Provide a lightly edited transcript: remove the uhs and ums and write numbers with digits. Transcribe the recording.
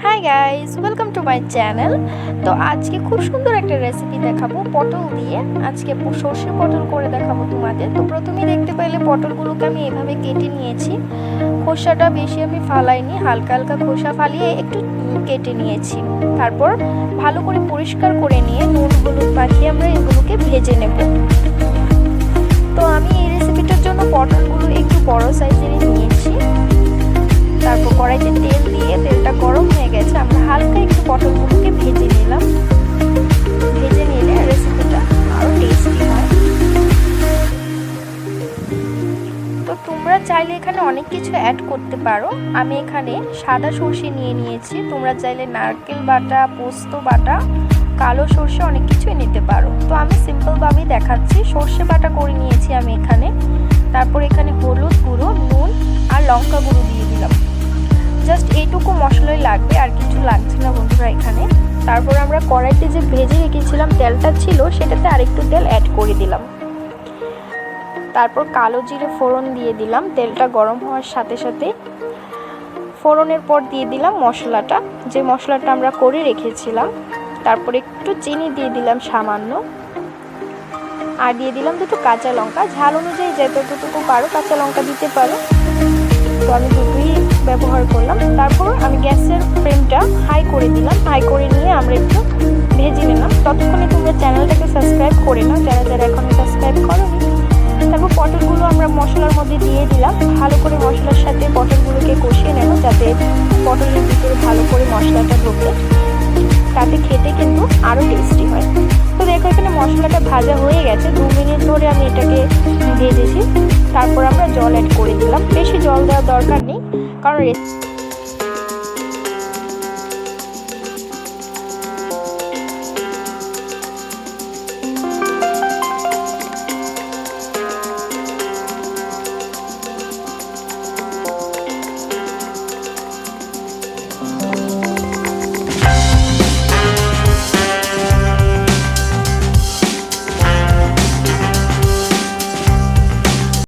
Hi guys, welcome to my channel. তো আজকে খুব সুন্দর একটা রেসিপি দেখাবো পটল দিয়ে। আজকে সর্ষে পটল করে দেখাবো তোমাদের। তো প্রথমেই দেখতে পেলে পটলগুলোকে আমি এভাবে কেটে নিয়েছি। খোসাটা বেশি আমি ফালাইনি, হালকা হালকা খোসা ফালিয়ে একটু কেটে নিয়েছি। তারপর ভালো করে পরিষ্কার করে নিয়ে নুন হলুদ মাখিয়ে আমরা এগুলোকে ভেজে নেব। তো আমি এই রেসিপিটার জন্য পটলগুলো একটু বড় সাইজেরই নিয়েছি। তারপর কড়াইতে তেল দিয়ে তেলটা গরম হয়ে গেছে, আমরা হালকা একটু পটলগুলোকে ভেজে নিলাম। ভেজে নিলে রেসিপিটা আরও টেস্টি হয়। তো তোমরা চাইলে এখানে অনেক কিছু অ্যাড করতে পারো। আমি এখানে সাদা সর্ষে নিয়ে নিয়েছি, তোমরা চাইলে নারকেল বাটা, পোস্ত বাটা, কালো সর্ষে অনেক কিছুই নিতে পারো। তো আমি সিম্পলভাবেই দেখাচ্ছি। সর্ষে বাটা করে নিয়েছি আমি এখানে। তারপর এখানে হলুদ গুঁড়ো, নুন আর লঙ্কা গুঁড়ো দিয়ে দিলাম। জাস্ট এইটুকু মশলাই লাগবে, আর কিছু লাগছে না বন্ধুরা এখানে। তারপর আমরা কড়াইতে যে ভেজে রেখেছিলাম তেলটা ছিল, সেটাতে আরেকটু তেল অ্যাড করে দিলাম। তারপর কালো জিরে ফোড়ন দিয়ে দিলাম। তেলটা গরম হওয়ার সাথে সাথে ফোড়নের পর দিয়ে দিলাম মশলাটা, যে মশলাটা আমরা করে রেখেছিলাম। তারপর একটু চিনি দিয়ে দিলাম সামান্য, আর দিয়ে দিলাম দুটো কাঁচা লঙ্কা। ঝাল অনুযায়ী যতটুকু পারো কাঁচা লঙ্কা দিতে পারো। তো আমি দুটোই ব্যবহার করলাম। তারপর আমি গ্যাসের ফ্লেমটা হাই করে দিলাম। হাই করে নিয়ে আমরা একটু ভেজে নিলাম। ততক্ষণে তোমরা চ্যানেলটাকে সাবস্ক্রাইব করে নাও, যারা যারা এখনও সাবস্ক্রাইব করোনি। তারপর পটলগুলো আমরা মশলার মধ্যে দিয়ে দিলাম। ভালো করে মশলার সাথে পটলগুলোকে কষিয়ে নেব, যাতে পটলের ভিতরে ভালো করে মশলাটা ঢোকে, তাতে খেতে কিন্তু আরও টেস্টি হয়। তো দেখো এখানে মশলাটা ভাজা হয়ে গেছে। 2 মিনিট ধরে আমি এটাকে ভেজেছি। তারপর আমরা জল অ্যাড করে দিলাম। বেশি জল দেওয়ার দরকার নেই, কারণ